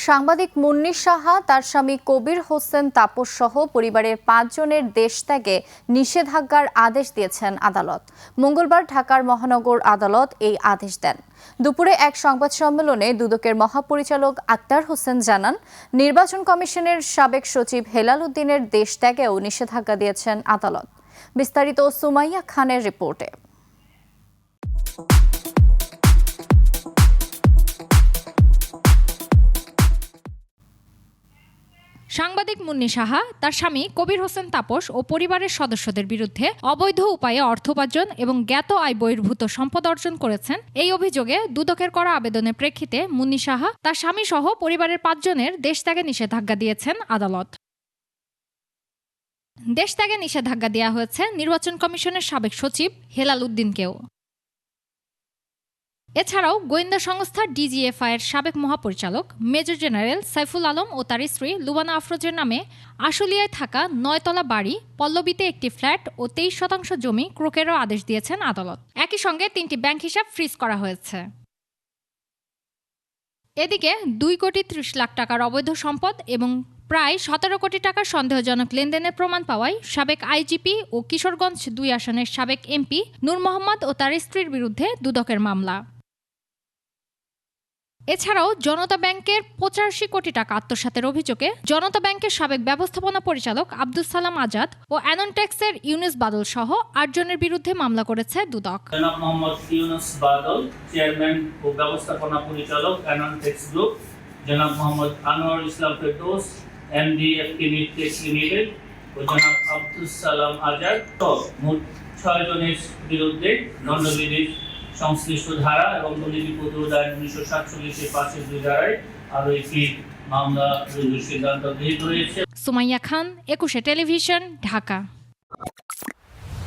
সাংবাদিক মুন্নী সাহা তার স্বামী কবির হোসেন তাপস সহ পরিবারের ৫ জনের দেশ ত্যাগে নিষেধাজ্ঞার আদেশ দিয়েছেন আদালত। মঙ্গলবার ঢাকার মহানগর আদালত এই আদেশ দেন। দুপুরে এক সংবাদ সম্মেলনে দুদকের মহাপরিচালক আক্তার হোসেন জানান, নির্বাচন কমিশনের সাবেক সচিব হেলাল উদ্দিনের দেশ ত্যাগেও নিষেধাজ্ঞা দিয়েছেন আদালত। বিস্তারিত সুমাইয়া খানের রিপোর্টে। সাংবাদিক মুন্নী সাহা তার স্বামী কবির হোসেন তাপস ও পরিবারের সদস্যদের বিরুদ্ধে অবৈধ উপায়ে অর্থ উপার্জন এবং জ্ঞাত আয় বহির্ভূত সম্পদ অর্জন করেছেন। এই অভিযোগে দুদকের করা আবেদনের প্রেক্ষিতে মুন্নী সাহা তার স্বামী সহ পরিবারের ৫ জনের দেশ ত্যাগে নিষেধাজ্ঞা দিয়েছেন আদালত। দেশ ত্যাগে নিষেধাজ্ঞা দেওয়া হয়েছে নির্বাচন কমিশনের সাবেক সচিব হেলাল উদ্দিনকেও। এছাড়াও গোয়েন্দা সংস্থা ডিজিএফআই এর সাবেক মহাপরিচালক মেজর জেনারেল সাইফুল আলম ও তার স্ত্রী লুবানা আফরোজের নামে আশুলিয়ায় থাকা ৯তলা বাড়ি, পল্লবীতে একটি ফ্ল্যাট ও ২৩% জমি ক্রোকেরও আদেশ দিয়েছেন আদালত। একই সঙ্গে ৩টি ব্যাংক হিসাব ফ্রিজ করা হয়েছে। এদিকে ২,৩০,০০,০০০ টাকার অবৈধ সম্পদ এবং প্রায় ১৭ কোটি টাকার সন্দেহজনক লেনদেনের প্রমাণ পাওয়ায় সাবেক আইজিপি ও কিশোরগঞ্জ ২ আসনের সাবেক এমপি নূর মোহাম্মদ ও তার স্ত্রীর বিরুদ্ধে দুদকের মামলা। এছাড়াও জনতা ব্যাংকের ৮৫ কোটি টাকা আত্মসাতের অভিযোগে জনতা ব্যাংকের সাবেক ব্যবস্থাপনা পরিচালক আব্দুল সালাম আজাদ ও অ্যাননটেক্সের ইউনুস বাদল সহ ৮ জনের বিরুদ্ধে মামলা করেছে দুদক। জনাব মোহাম্মদ ইউনুস বাদল, চেয়ারম্যান ও ব্যবস্থাপনা পরিচালক অ্যাননটেক্স গ্রুপ, জনাব মোহাম্মদ আনোয়ার ইসলাম ফেরদৌস, এমডি এফটিনিটেক্স লিমিটেড ও জনাব আব্দুল সালাম আজাদ মোট ৬ জনের বিরুদ্ধে দণ্ডবিধির সংশ্লিষ্ট ধারা এবং দুর্নীতিপ্রতিরোধ আইন ১৯৪৭-এর ৫-২ ধারায় আরও একটি মামলা রুজুর সিদ্ধান্ত গৃহীত হয়েছে। সুমাইয়া খান, ২১ টেলিভিশন, ঢাকা।